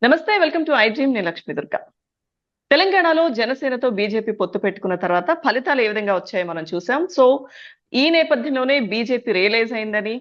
నమస్తే. Welcome to I dream. నేను లక్ష్మి దుర్గా. తెలంగాణలో జనసేనతో బీజేపీ పొత్తు పెట్టుకున్న తర్వాత ఫలితాలు ఏ విధంగా వచ్చాయో మనం చూసాం. ఈ నేపథ్యంలోనే బీజేపీ రియలైజ్ అయిందని,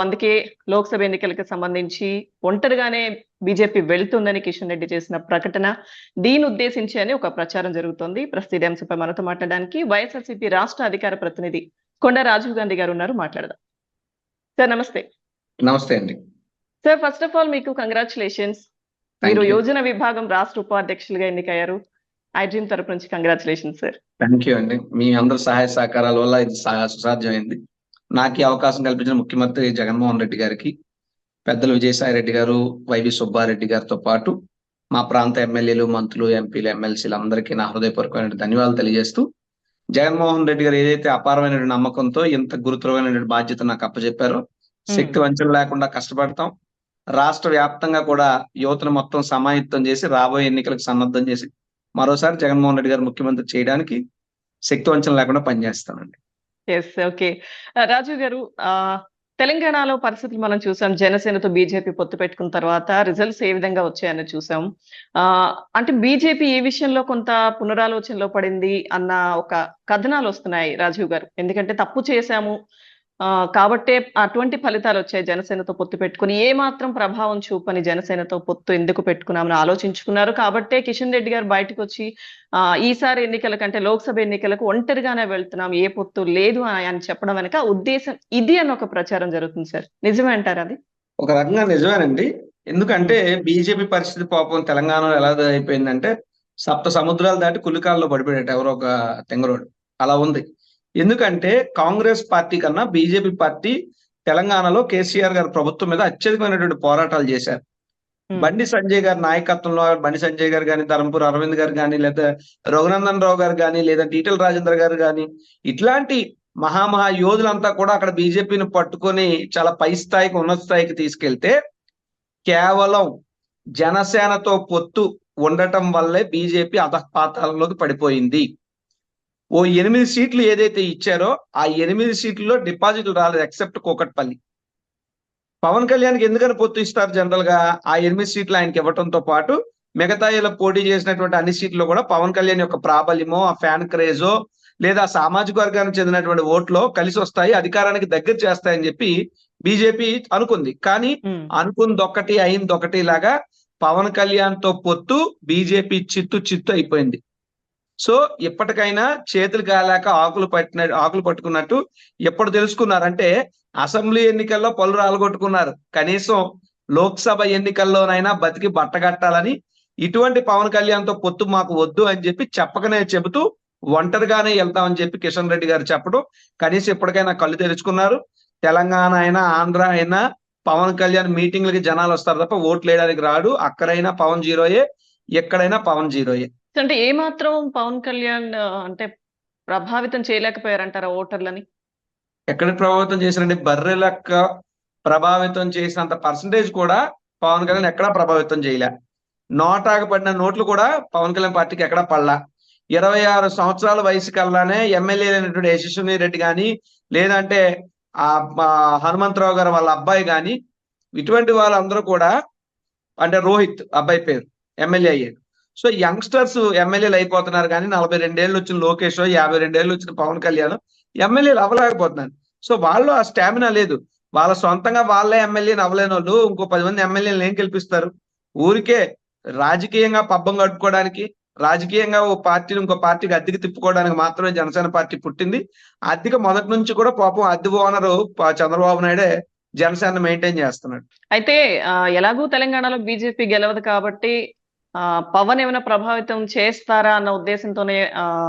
అందుకే లోక్సభ ఎన్నికలకు సంబంధించి ఒంటరిగానే బీజేపీ వెళ్తుందని కిషన్ రెడ్డి చేసిన ప్రకటన, దీన్ని ఉద్దేశించి అని ఒక ప్రచారం జరుగుతోంది. ప్రస్తుతం ఇదే అంశంపై మనతో మాట్లాడడానికి వైఎస్ఆర్సీపీ రాష్ట్ర అధికార ప్రతినిధి కొండా రాజీవ్ గాంధీ గారు ఉన్నారు. మాట్లాడదాం. సార్ నమస్తే. నమస్తే అండి. సార్ ఫస్ట్ ఆఫ్ ఆల్ మీకు కంగ్రాచులేషన్స్. మీరు యోజన విభాగం రాష్ట్ర ఉపాధ్యక్షులుగా ఎన్నికయ్యారు. ఐ డ్రీమ్ తరపు నుంచి కంగ్రాచులేషన్స్ సార్. థ్యాంక్ యూ అండి. మీ అందరి సహాయ సహకారాల వల్ల ఇది సుసాధ్యమైంది. నాకు ఈ అవకాశం కల్పించిన ముఖ్యమంత్రి జగన్మోహన్ రెడ్డి గారికి, పెద్దలు విజయసాయి రెడ్డి గారు, వైవి సుబ్బారెడ్డి గారితో పాటు మా ప్రాంత ఎమ్మెల్యేలు, మంత్రులు, ఎంపీలు, ఎమ్మెల్సీలు అందరికీ నా హృదయపూర్వకమైన ధన్యవాదాలు తెలియజేస్తూ, జగన్మోహన్ రెడ్డి గారు ఏదైతే అపారమైన నమ్మకంతో ఇంత గురుతరమైన బాధ్యత నాకు అప్పచెప్పారో, శక్తి వంచన లేకుండా కష్టపడతాం. రాష్ట్ర వ్యాప్తంగా కూడా యువతను మొత్తం సమాయత్తం చేసి రాబోయే ఎన్నికలకు సన్నద్ధం చేసి మరోసారి జగన్మోహన్ రెడ్డి గారు ముఖ్యమంత్రి చేయడానికి శక్తి వంచన లేకుండా పనిచేస్తానండి. ఓకే. రాజు గారు, తెలంగాణలో పరిస్థితులు మనం చూసాం. జనసేనతో బీజేపీ పొత్తు పెట్టుకున్న తర్వాత రిజల్ట్స్ ఏ విధంగా వచ్చాయని చూసాం. అంటే బీజేపీ ఈ విషయంలో కొంత పునరాలోచనలో పడింది అన్న ఒక కథనాలు వస్తున్నాయి రాజీవ్ గారు. ఎందుకంటే తప్పు చేశాము కాబట్టే అటువంటి ఫలితాలు వచ్చాయి. జనసేనతో పొత్తు పెట్టుకుని ఏ మాత్రం ప్రభావం చూపని జనసేనతో పొత్తు ఎందుకు పెట్టుకున్నామని ఆలోచించుకున్నారు. కాబట్టే కిషన్ రెడ్డి గారు బయటకు వచ్చి ఈసారి ఎన్నికల కంటే లోక్సభ ఎన్నికలకు ఒంటరిగానే వెళ్తున్నాం, ఏ పొత్తు లేదు అని చెప్పడం వెనక ఉద్దేశం ఇది అని ఒక ప్రచారం జరుగుతుంది సార్. నిజమే అంటారు అది? ఒక రకంగా నిజమేనండి. ఎందుకంటే బీజేపీ పరిస్థితి పాపం తెలంగాణలో ఎలా అయిపోయిందంటే, సప్త సముద్రాలు దాటి కులికాల్లో పడిపోయాడు ఎవరో ఒక తెంగరోడు. అలా ఉంది. ఎందుకంటే కాంగ్రెస్ పార్టీ కన్నా బీజేపీ పార్టీ తెలంగాణలో కేసీఆర్ గారి ప్రభుత్వం మీద అత్యధికమైనటువంటి పోరాటాలు చేశారు. బండి సంజయ్ గారి నాయకత్వంలో బండి సంజయ్ గారు కానీ, ధర్మపురి అరవింద్ గారు కానీ, లేదా రఘునందన్ రావు గారు కానీ, లేదా ఈటెల రాజేందర్ గారు కానీ, ఇట్లాంటి మహా యోధులంతా కూడా అక్కడ బీజేపీని పట్టుకొని చాలా పై స్థాయికి, ఉన్నత స్థాయికి తీసుకెళ్తే, కేవలం జనసేనతో పొత్తు ఉండటం వల్లే బీజేపీ అధపాతాళంలోకి పడిపోయింది. ఓ 8 సీట్లు ఏదైతే ఇచ్చారో ఆ 8 సీట్లలో డిపాజిట్లు రాలేదు, ఎక్సెప్ట్ కూకట్పల్లి. పవన్ కళ్యాణ్కి ఎందుకని పొత్తు ఇస్తారు? జనరల్ గా ఆ 8 సీట్లు ఆయనకి ఇవ్వడంతో పాటు మిగతా పోటీ చేసినటువంటి అన్ని సీట్లు కూడా పవన్ కళ్యాణ్ యొక్క ప్రాబల్యమో, ఆ ఫ్యాన్ క్రేజో, లేదా సామాజిక వర్గానికి చెందినటువంటి ఓట్లో కలిసి వస్తాయి, అధికారానికి దగ్గర చేస్తాయని చెప్పి బీజేపీ అనుకుంది. కానీ అనుకుందొక్కటి అయిందొకటి లాగా పవన్ కళ్యాణ్ తో పొత్తు బీజేపీ చిత్తు అయిపోయింది. సో ఇప్పటికైనా చేతులు కాలేక ఆకులు పట్టుకున్నట్టు ఎప్పుడు తెలుసుకున్నారంటే, అసెంబ్లీ ఎన్నికల్లో పలు రాలగొట్టుకున్నారు, కనీసం లోక్సభ ఎన్నికల్లోనైనా బతికి బట్టగట్టాలని ఇటువంటి పవన్ కళ్యాణ్ తో పొత్తు మాకు వద్దు అని చెప్పి చెప్పకనే చెబుతూ ఒంటరిగానే వెళ్తామని చెప్పి కిషన్ రెడ్డి గారు చెప్పడం, కనీసం ఇప్పటికైనా కళ్ళు తెరుచుకున్నారు. తెలంగాణ అయినా ఆంధ్ర అయినా పవన్ కళ్యాణ్ మీటింగ్లకి జనాలు వస్తారు తప్ప ఓట్లు వేయడానికి రాడు. అక్కడైనా పవన్ జీరోయే, ఎక్కడైనా పవన్ జీరోయే. అంటే ఏ మాత్రం పవన్ కళ్యాణ్ అంటే ప్రభావితం చేయలేకపోయారంటారా ఓటర్లని? ఎక్కడ ప్రభావితం చేశారండి? బర్రె లెక్క ప్రభావితం చేసినంత పర్సంటేజ్ కూడా పవన్ కళ్యాణ్ ఎక్కడా ప్రభావితం చేయలే. నోటాకు పడిన నోట్లు కూడా పవన్ కళ్యాణ్ పార్టీకి ఎక్కడా పడలా. 26 సంవత్సరాల వయసు కల్లానే ఎమ్మెల్యే అయినటువంటి యశస్విని రెడ్డి కానీ, లేదంటే ఆ హనుమంతరావు గారు వాళ్ళ అబ్బాయి కానీ, ఇటువంటి వాళ్ళందరూ కూడా, అంటే రోహిత్ అబ్బాయి పేరు, ఎమ్మెల్యే అయ్యాడు. సో యంగ్స్టర్స్ ఎమ్మెల్యేలు అయిపోతున్నారు కానీ 42 ఏళ్ళు వచ్చిన లోకేష్, 52 ఏళ్ళు వచ్చిన పవన్ కళ్యాణ్ ఎమ్మెల్యేలు అవ్వలేకపోతున్నారు. సో వాళ్ళు ఆ స్టామినా లేదు. వాళ్ళ సొంతంగా వాళ్ళే ఎమ్మెల్యేని అవ్వలేని వాళ్ళు ఇంకో 10 మంది ఎమ్మెల్యేలు ఏం గెలిపిస్తారు? ఊరికే రాజకీయంగా పబ్బం కట్టుకోవడానికి, రాజకీయంగా ఓ పార్టీని ఇంకో పార్టీకి అద్దెకి తిప్పుకోవడానికి మాత్రమే జనసేన పార్టీ పుట్టింది. అద్దెకి మొదటి నుంచి కూడా పాపం అద్దె ఓనరు చంద్రబాబు నాయుడే జనసేన మెయింటైన్ చేస్తున్నాడు. అయితే ఎలాగూ తెలంగాణలో బీజేపీ గెలవదు కాబట్టి పవన్ ఏమైనా ప్రభావితం చేస్తారా అన్న ఉద్దేశంతోనే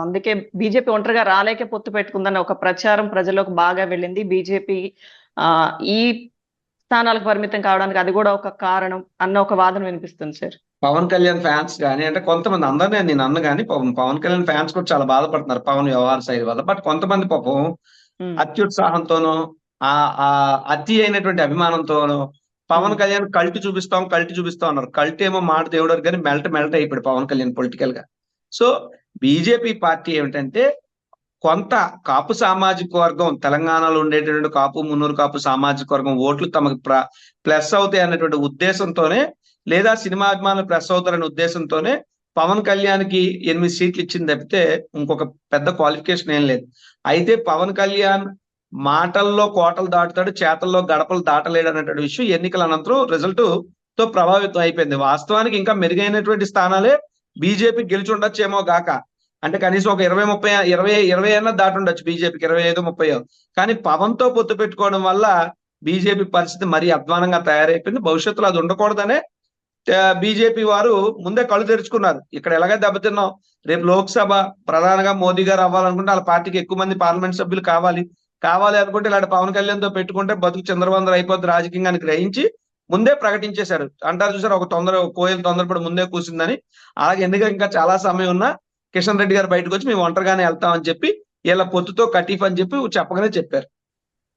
అందుకే బీజేపీ ఒంటరిగా రాలేకే పొత్తు పెట్టుకుందన్న ఒక ప్రచారం ప్రజల్లోకి బాగా వెళ్ళింది. బీజేపీ ఈ స్థానాలకు పరిమితం కావడానికి అది కూడా ఒక కారణం అన్న ఒక వాదన వినిపిస్తుంది సార్. పవన్ కళ్యాణ్ ఫ్యాన్స్ కానీ, అంటే కొంతమంది, అందరినీ నేను అన్న కానీ పవన్ కళ్యాణ్ ఫ్యాన్స్ కూడా చాలా బాధపడుతున్నారు పవన్ వ్యవహార శైలి వల్ల. బట్ కొంతమంది పాపం అత్యుత్సాహంతోనో, ఆ అతి అయినటువంటి అభిమానంతోనో పవన్ కళ్యాణ్ కల్ట్ చూపిస్తాం అన్నారు. కల్ట్ ఏమో మాట దేవుడు కానీ మెల్ట్ అయిపోయాడు పవన్ కళ్యాణ్ పొలిటికల్ గా. సో బీజేపీ పార్టీ ఏమిటంటే, కొంత కాపు సామాజిక వర్గం, తెలంగాణలో ఉండేటటువంటి కాపు, మున్నూరు కాపు సామాజిక వర్గం ఓట్లు తమకు ప్లస్ అవుతాయి అన్నటువంటి ఉద్దేశంతోనే లేదా సినిమా అభిమానులు ప్రెస్ అవుతారనే ఉద్దేశంతోనే పవన్ కళ్యాణ్కి 8 సీట్లు ఇచ్చింది తప్పితే ఇంకొక పెద్ద క్వాలిఫికేషన్ ఏం లేదు. అయితే పవన్ కళ్యాణ్ మాటల్లో కోటలు దాటుతాడు, చేతల్లో గడపలు దాటలేడు అనేటువంటి విషయం ఎన్నికల అనంతరం రిజల్ట్ తో ప్రభావితం అయిపోయింది. వాస్తవానికి ఇంకా మెరుగైనటువంటి స్థానాలే బీజేపీ గెలిచి ఉండొచ్చేమో గాక. అంటే కనీసం ఒక 20 అన్నా దాటి ఉండొచ్చు బీజేపీకి, 25-30. కానీ పవన్ తో పొత్తు పెట్టుకోవడం వల్ల బీజేపీ పరిస్థితి మరీ అధ్వానంగా తయారైపోయింది. భవిష్యత్తులో అది ఉండకూడదనే బీజేపీ వారు ముందే కళ్ళు తెరుచుకున్నారు. ఇక్కడ ఎలాగ దెబ్బతిన్నాం, రేపు లోక్సభ ప్రధానంగా మోదీ గారు అవ్వాలనుకుంటే వాళ్ళ పార్టీకి ఎక్కువ మంది పార్లమెంట్ సభ్యులు కావాలి అనుకుంటే ఇలాంటి పవన్ కళ్యాణ్ తో పెట్టుకుంటే బతుకు చంద్రబాబు అయిపోద్ది రాజకీయంగా అని గ్రహించి ముందే ప్రకటించేశారు. అంటారు చూసారు, ఒక కోయిల తొందరపడి ముందే కూసిందని. అలాగే ఎన్నికలు ఇంకా చాలా సమయం ఉన్నా కిషన్ రెడ్డి గారు బయటకు వచ్చి మేము ఒంటరిగానే వెళ్తామని చెప్పి వీళ్ళ పొత్తుతో కటీఫ్ అని చెప్పి చెప్పగానే చెప్పారు.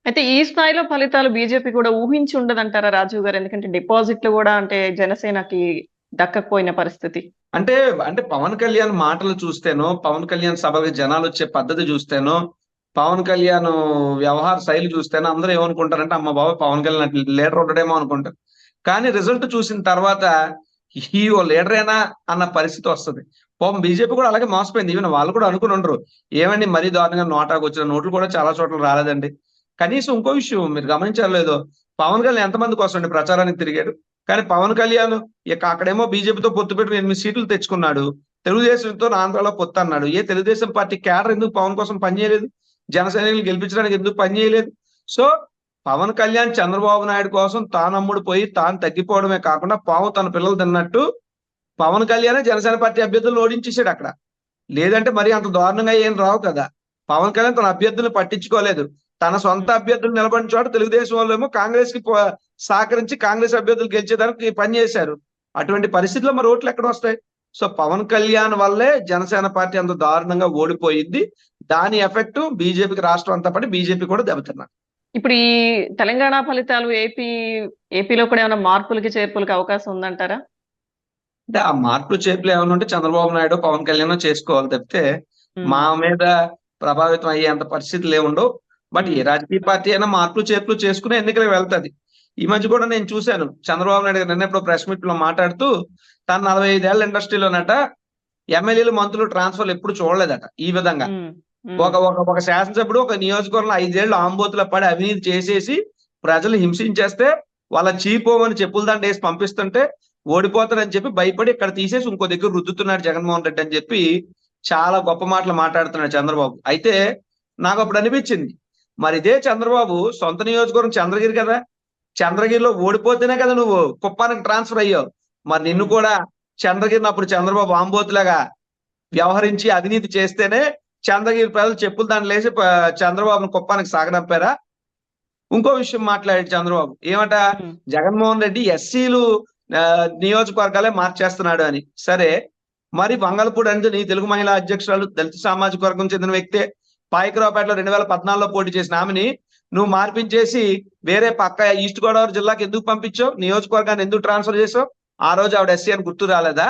అయితే ఈ స్థాయిలో ఫలితాలు బీజేపీ కూడా ఊహించి ఉండదంటారా రాజీవ్ గారు? ఎందుకంటే డిపాజిట్లు కూడా అంటే జనసేనకి దక్కకపోయిన పరిస్థితి. అంటే పవన్ కళ్యాణ్ మాటలు చూస్తేనో, పవన్ కళ్యాణ్ సభకి జనాలు వచ్చే పద్ధతి చూస్తేనో, పవన్ కళ్యాణ్ వ్యవహార శైలి చూస్తేనో అందరూ ఏమనుకుంటారంటే అమ్మ బాబు పవన్ కళ్యాణ్ లీడర్ ఉండడేమో అనుకుంటారు. కానీ రిజల్ట్ చూసిన తర్వాత ఈ ఓ లీడరేనా అన్న పరిస్థితి వస్తుంది. పాపం బీజేపీ కూడా అలాగే మోసపోయింది. ఈవెన్ వాళ్ళు కూడా అనుకుని ఉండరు, ఏమండి మరీ దారుణంగా నోటాకు వచ్చిన నోట్లు కూడా చాలా చోట్ల రాలేదండి. కనీసం ఇంకో విషయం మీరు గమనించారు లేదో, పవన్ కళ్యాణ్ ఎంతమంది కోసం ప్రచారానికి తిరిగాడు. కానీ పవన్ కళ్యాణ్ ఇక అక్కడేమో బీజేపీతో పొత్తు పెట్టి 8 సీట్లు తెచ్చుకున్నాడు. తెలుగుదేశంతో ఆంధ్రాలో పొత్తు అన్నాడు. తెలుగుదేశం పార్టీ క్యాడర్ ఎందుకు పవన్ కోసం పనిచేయలేదు? జనసైనికులు గెలిపించడానికి ఎందుకు పనిచేయలేదు? సో పవన్ కళ్యాణ్ చంద్రబాబు నాయుడు కోసం తానమ్ముడు పోయి తాను తగ్గిపోవడమే కాకుండా పాము తన పిల్లలు తిన్నట్టు పవన్ కళ్యాణ్ జనసేన పార్టీ అభ్యర్థులను ఓడించేశాడు అక్కడ. లేదంటే మరి అంత దారుణంగా ఏం రావు కదా. పవన్ కళ్యాణ్ తన అభ్యర్థులను పట్టించుకోలేదు. తన సొంత అభ్యర్థులు నిలబడిన చోట తెలుగుదేశం వాళ్ళేమో కాంగ్రెస్ కి సహకరించి కాంగ్రెస్ అభ్యర్థులు గెలిచేదానికి పనిచేశారు. అటువంటి పరిస్థితుల్లో మరి ఓట్లు ఎక్కడ వస్తాయి? సో పవన్ కళ్యాణ్ వల్లే జనసేన పార్టీ అంత దారుణంగా ఓడిపోయింది. దాని ఎఫెక్ట్ బీజేపీకి రాష్ట్రం అంతా పడి బీజేపీ కూడా దెబ్బతిన్నారు. ఇప్పుడు ఈ తెలంగాణ ఫలితాలు ఏపీలో కూడా ఏమైనా మార్పులకి చేర్పులకి అవకాశం ఉందంటారా? అంటే ఆ మార్పులు చేర్పులు ఏమైనా ఉంటే చంద్రబాబు నాయుడు పవన్ కళ్యాణ్ చేసుకోవాలి తప్పితే మా మీద ప్రభావితం అయ్యేంత పరిస్థితులు ఏముండవు. బట్ ఏ రాజకీయ పార్టీ అయినా మార్పులు చేర్పులు చేసుకునే ఎన్నికలకు వెళ్తుంది. ఈ మధ్య కూడా నేను చూశాను చంద్రబాబు నాయుడు గారు నిన్న ఎప్పుడో ప్రెస్ మీట్ లో మాట్లాడుతూ తను 45 ఏళ్ల ఇండస్ట్రీలోనట ఎమ్మెల్యేలు మంత్రులు ట్రాన్స్ఫర్లు ఎప్పుడు చూడలేదట. ఈ విధంగా ఒక శాసనసభ్యుడు ఒక నియోజకవర్గంలో 5 ఏళ్ళు ఆంబోతులో పడి అవినీతి చేసేసి ప్రజలు హింసించేస్తే వాళ్ళ చీపోమని చెప్పుల దండ వేసి పంపిస్తుంటే ఓడిపోతారని చెప్పి భయపడి ఇక్కడ తీసేసి ఇంకో దగ్గర రుద్దుతున్నాడు జగన్మోహన్ రెడ్డి అని చెప్పి చాలా గొప్ప మాటలు మాట్లాడుతున్నాడు చంద్రబాబు. అయితే నాకు అప్పుడు అనిపించింది, మరి ఇదే చంద్రబాబు సొంత నియోజకవర్గం చంద్రగిరి కదా, చంద్రగిరిలో ఓడిపోతేనే కదా నువ్వు కుప్పానికి ట్రాన్స్ఫర్ అయ్యావు. మరి నిన్ను కూడా చంద్రగిరిని అప్పుడు చంద్రబాబు ఆంబోతులాగా వ్యవహరించి అవినీతి చేస్తేనే చంద్రగిరి ప్రజలు చెప్పులు దాంట్లో వేసి చంద్రబాబును కుప్పానికి సాగనంపారా? ఇంకో విషయం మాట్లాడాడు చంద్రబాబు, ఏమట జగన్మోహన్ రెడ్డి ఎస్సీలు నియోజకవర్గాలే మార్చేస్తున్నాడు అని. సరే మరి వంగలపూడి అంజని తెలుగు మహిళా అధ్యక్షురాలు దళిత సామాజిక వర్గం చెందిన వ్యక్తే, పాయకరావుపేటలో 2014లో పోటీ చేసిన ఆమెని నువ్వు మార్పించేసి వేరే పక్క ఈస్ట్ గోదావరి జిల్లాకి ఎందుకు పంపించావు? నియోజకవర్గాన్ని ఎందుకు ట్రాన్స్ఫర్ చేసావు? ఆ రోజు ఆవిడ ఎస్సీ అని గుర్తు రాలేదా?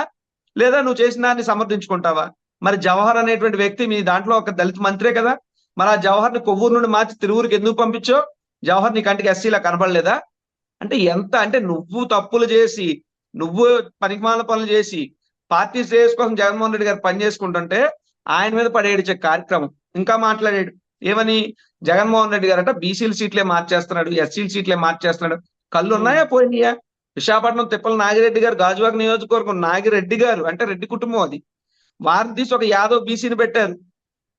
లేదా నువ్వు చేసిన దాన్ని సమర్థించుకుంటావా? మరి జవహర్ అనేటువంటి వ్యక్తి మీ దాంట్లో ఒక దళిత మంత్రే కదా, మరి ఆ జవహర్ ని కొవ్వూరు నుండి మార్చి తిరువురికి ఎందుకు పంపించావు? జవహర్ నీ కంటికి ఎస్సీలా కనబడలేదా? అంటే ఎంత అంటే నువ్వు తప్పులు చేసి నువ్వు పనికిమాల పనులు చేసి పార్టీ శ్రేయస్ కోసం జగన్మోహన్ రెడ్డి గారు పని చేసుకుంటుంటే ఆయన మీద పడేడిచే కార్యక్రమం. ఇంకా మాట్లాడాడు ఏమని, జగన్మోహన్ రెడ్డి గారట బీసీల సీట్లే మార్చేస్తున్నాడు, ఎస్సీల సీట్లే మార్చేస్తున్నాడు. కళ్ళు ఉన్నాయా పోయినాయా? విశాఖపట్నం తిప్పల నాగిరెడ్డి గారు గాజువాక నియోజకవర్గం నాగిరెడ్డి గారు అంటే రెడ్డి కుటుంబం అది, వారిని తీసి ఒక యాదవ్ బీసీని పెట్టారు.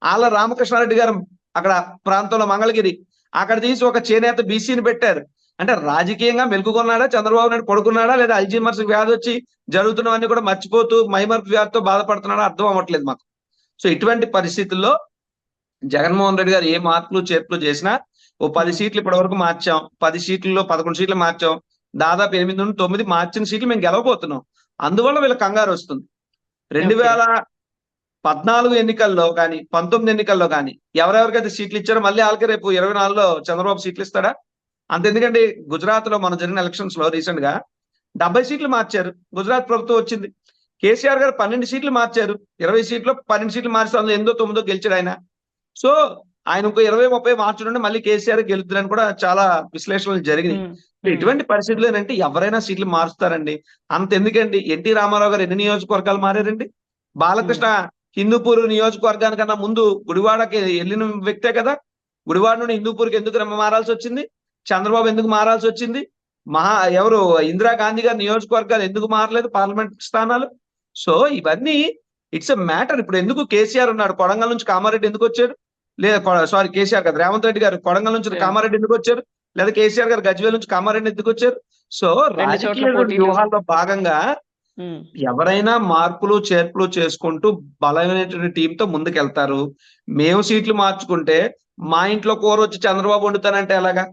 ఆళ్ళ రామకృష్ణారెడ్డి గారు అక్కడ ప్రాంతంలో మంగళగిరి అక్కడ తీసి ఒక చేనేత బీసీని పెట్టారు. అంటే రాజకీయంగా మెలుకున్నాడా చంద్రబాబు నాయుడు, పడుకున్నాడా లేదా అల్జీమర్స్ వ్యాధి వచ్చి జరుగుతున్నవన్నీ కూడా మర్చిపోతూ మైమర్పు వ్యాధితో బాధపడుతున్నాడా అర్థం అవ్వట్లేదు మాకు. సో ఇటువంటి పరిస్థితుల్లో జగన్మోహన్ రెడ్డి గారు ఏ మార్పులు చేర్పులు చేసినా ఓ 10 సీట్లు ఇప్పటి వరకు మార్చాం, 10 సీట్లలో 11 సీట్లు మార్చాం, దాదాపు 8 నుండి 9 మార్చిన సీట్లు మేము గెలవబోతున్నాం. అందువల్ల వీళ్ళ కంగారు వస్తుంది. 2014 ఎన్నికల్లో కానీ 19 ఎన్నికల్లో కానీ ఎవరెవరికైతే సీట్లు ఇచ్చారో మళ్ళీ వాళ్ళకి రేపు 24లో చంద్రబాబు సీట్లు ఇస్తాడా? అంతెందుకంటే గుజరాత్ లో మన జరిగిన ఎలక్షన్స్ లో రీసెంట్ గా 70 సీట్లు మార్చారు, గుజరాత్ ప్రభుత్వం వచ్చింది. కేసీఆర్ గారు 12 సీట్లు మార్చారు, 20 సీట్లు 12 సీట్లు మార్చి అందులో 8-9 గెలిచాడు ఆయన. సో ఆయన ఇంకో 20-30 మార్చడం మళ్ళీ కేసీఆర్ గెలుద్దని కూడా చాలా విశ్లేషణలు జరిగినాయి. ఇటువంటి పరిస్థితులు ఏంటంటే ఎవరైనా సీట్లు మారుస్తారండి. అంత ఎందుకండి, ఎన్టీ రామారావు గారు ఎన్ని నియోజకవర్గాలు మారారండి? బాలకృష్ణ హిందూపూర్ నియోజకవర్గానికన్నా ముందు గుడివాడకి వెళ్ళిన వ్యక్తే కదా. గుడివాడ నుండి హిందూపూర్కి ఎందుకు మారాల్సి వచ్చింది? చంద్రబాబు ఎందుకు మారాల్సి వచ్చింది? ఎవరు ఇందిరాగాంధీ గారి నియోజకవర్గాలు ఎందుకు మారలేదు పార్లమెంట్ స్థానాలు? సో ఇవన్నీ ఇట్స్ ఎ మ్యాటర్. ఇప్పుడు ఎందుకు కేసీఆర్ ఉన్నాడు, కొడంగల్ నుంచి కామారెడ్డి ఎందుకు వచ్చాడు? లేదా సారీ, కేసీఆర్ కాదు, రేవంత్ రెడ్డి గారు కొడంగల్ నుంచి కామారెడ్డి ఎందుకు వచ్చారు? లేదా కేసీఆర్ గారు గజ్వేల్ నుంచి కామారెడ్డి ఎందుకు వచ్చారు? సో రాజకీయ వ్యూహాల్లో భాగంగా ఎవరైనా మార్పులు చేర్పులు చేసుకుంటూ బలమైనటువంటి టీంతో ముందుకెళ్తారు. మేము సీట్లు మార్చుకుంటే మా ఇంట్లో కూర వచ్చి చంద్రబాబు వండుతానంటే ఎలాగా?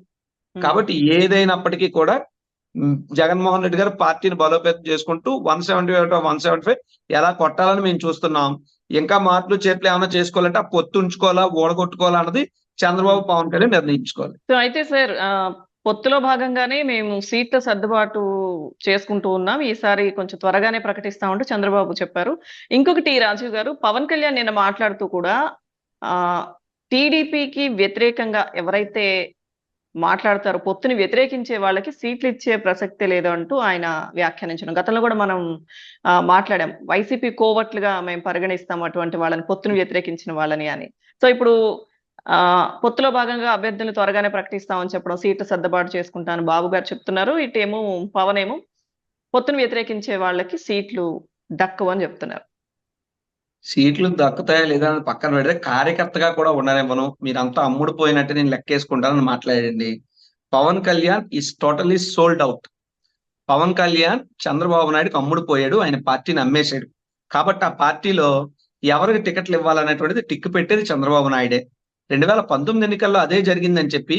కాబట్టి ఏదైనప్పటికీ కూడా జగన్మోహన్ రెడ్డి గారు పార్టీని బలోపేతం చేసుకుంటూ 175 ఎలా కొట్టాలని మేము చూస్తున్నాం. ఇంకా మార్పులు చేర్పులు ఏమైనా చేసుకోవాలంటే ఆ పొత్తు ఉంచుకోవాలా, ఓడగొట్టుకోవాలా అన్నది చంద్రబాబు పవన్ కళ్యాణ్ నిర్ణయించుకోవాలి. సో అయితే సార్, పొత్తులో భాగంగానే మేము సీట్ల సర్దుబాటు చేసుకుంటూ ఉన్నాం, ఈసారి కొంచెం త్వరగానే ప్రకటిస్తామంటూ చంద్రబాబు చెప్పారు. ఇంకొకటి రాజీవ్ గారు, పవన్ కళ్యాణ్ నిన్న మాట్లాడుతూ కూడా టీడీపీకి వ్యతిరేకంగా ఎవరైతే మాట్లాడతారో, పొత్తుని వ్యతిరేకించే వాళ్ళకి సీట్లు ఇచ్చే ప్రసక్తే లేదు అంటూ ఆయన వ్యాఖ్యానించడం. గతంలో కూడా మనం మాట్లాడాం, వైసీపీ కోవట్లుగా మేము పరిగణిస్తాం అటువంటి వాళ్ళని, పొత్తుని వ్యతిరేకించిన వాళ్ళని అని. సో ఇప్పుడు పొత్తులో భాగంగా అభ్యర్థులు త్వరగానే ప్రకటిస్తామని చెప్పడం, సీట్లు సర్దుబాటు చేసుకుంటాను బాబు గారు చెప్తున్నారు. ఇటేమో పవన్ ఏమో పొత్తును వ్యతిరేకించే వాళ్ళకి సీట్లు దక్కవు అని చెప్తున్నారు. సీట్లు దక్కుతాయా లేదా అని పక్కన పెడితే కార్యకర్తగా కూడా ఉండనివ్వను, మీరంతా అమ్ముడు పోయినట్టు నేను లెక్కేసుకుంటానని మాట్లాడండి. Pawan Kalyan is totally sold out. Pawan Kalyan Chandrababu నాయుడుకి అమ్ముడు పోయాడు, ఆయన పార్టీని అమ్మేశాడు. కాబట్టి ఆ పార్టీలో ఎవరికి టికెట్లు ఇవ్వాలనేటువంటిది టిక్కు పెట్టేది చంద్రబాబు నాయుడే. 2019 ఎన్నికల్లో అదే జరిగిందని చెప్పి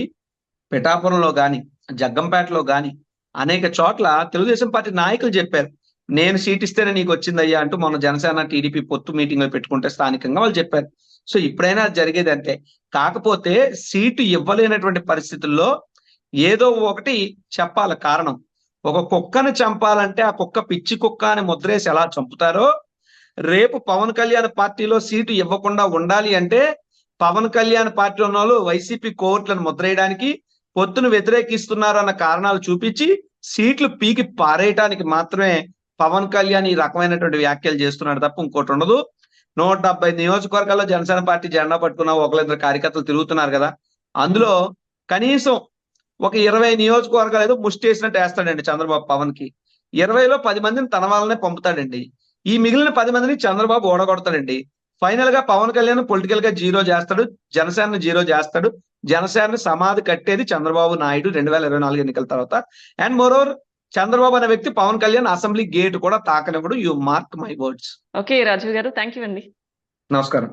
పిఠాపురంలో గాని, జగ్గంపేటలో గాని అనేక చోట్ల తెలుగుదేశం పార్టీ నాయకులు చెప్పారు, నేను సీట్ ఇస్తేనే నీకు వచ్చిందయ్యా అంటూ మొన్న జనసేన టీడీపీ పొత్తు మీటింగ్ లో పెట్టుకుంటే స్థానికంగా వాళ్ళు చెప్పారు. సో ఇప్పుడైనా జరిగేది అంతే. కాకపోతే సీటు ఇవ్వలేనటువంటి పరిస్థితుల్లో ఏదో ఒకటి చెప్పాలి కారణం. ఒక కుక్కను చంపాలంటే ఆ కుక్క పిచ్చి కుక్క అని ముద్రేసి ఎలా చంపుతారో, రేపు పవన్ కళ్యాణ్ పార్టీలో సీటు ఇవ్వకుండా ఉండాలి అంటే పవన్ కళ్యాణ్ పార్టీ ఉన్న వాళ్ళు వైసీపీ కోర్టులను ముద్రేయడానికి, పొత్తును వ్యతిరేకిస్తున్నారు అన్న కారణాలు చూపించి సీట్లు పీకి పారేయటానికి మాత్రమే పవన్ కళ్యాణ్ ఈ రకమైనటువంటి వ్యాఖ్యలు చేస్తున్నాడు తప్ప ఇంకోటి ఉండదు. 170 నియోజకవర్గాల్లో జనసేన పార్టీ జెండా పట్టుకున్న ఒకళ్ళిద్దరు కార్యకర్తలు తిరుగుతున్నారు కదా, అందులో కనీసం ఒక 20 నియోజకవర్గాలు ఏదో ముష్టి వేసినట్టు వేస్తాడండి చంద్రబాబు పవన్ కి. 20లో 10 మందిని తన వాళ్ళనే పంపుతాడండి. ఈ మిగిలిన 10 మందిని చంద్రబాబు ఓడగొడతాడండి. ఫైనల్ గా పవన్ కళ్యాణ్ పొలిటికల్ గా జీరో చేస్తాడు, జనసేన జీరో చేస్తాడు. జనసేన సమాధి కట్టేది చంద్రబాబు నాయుడు 2024 ఎన్నికల తర్వాత. అండ్ మోరోవర్ చంద్రబాబు అనే వ్యక్తి పవన్ కళ్యాణ్ అసెంబ్లీ గేట్ కూడా తాకనివ్వడు. You mark my words. Okay Rajiv garu, thank you అండి. నమస్కారం.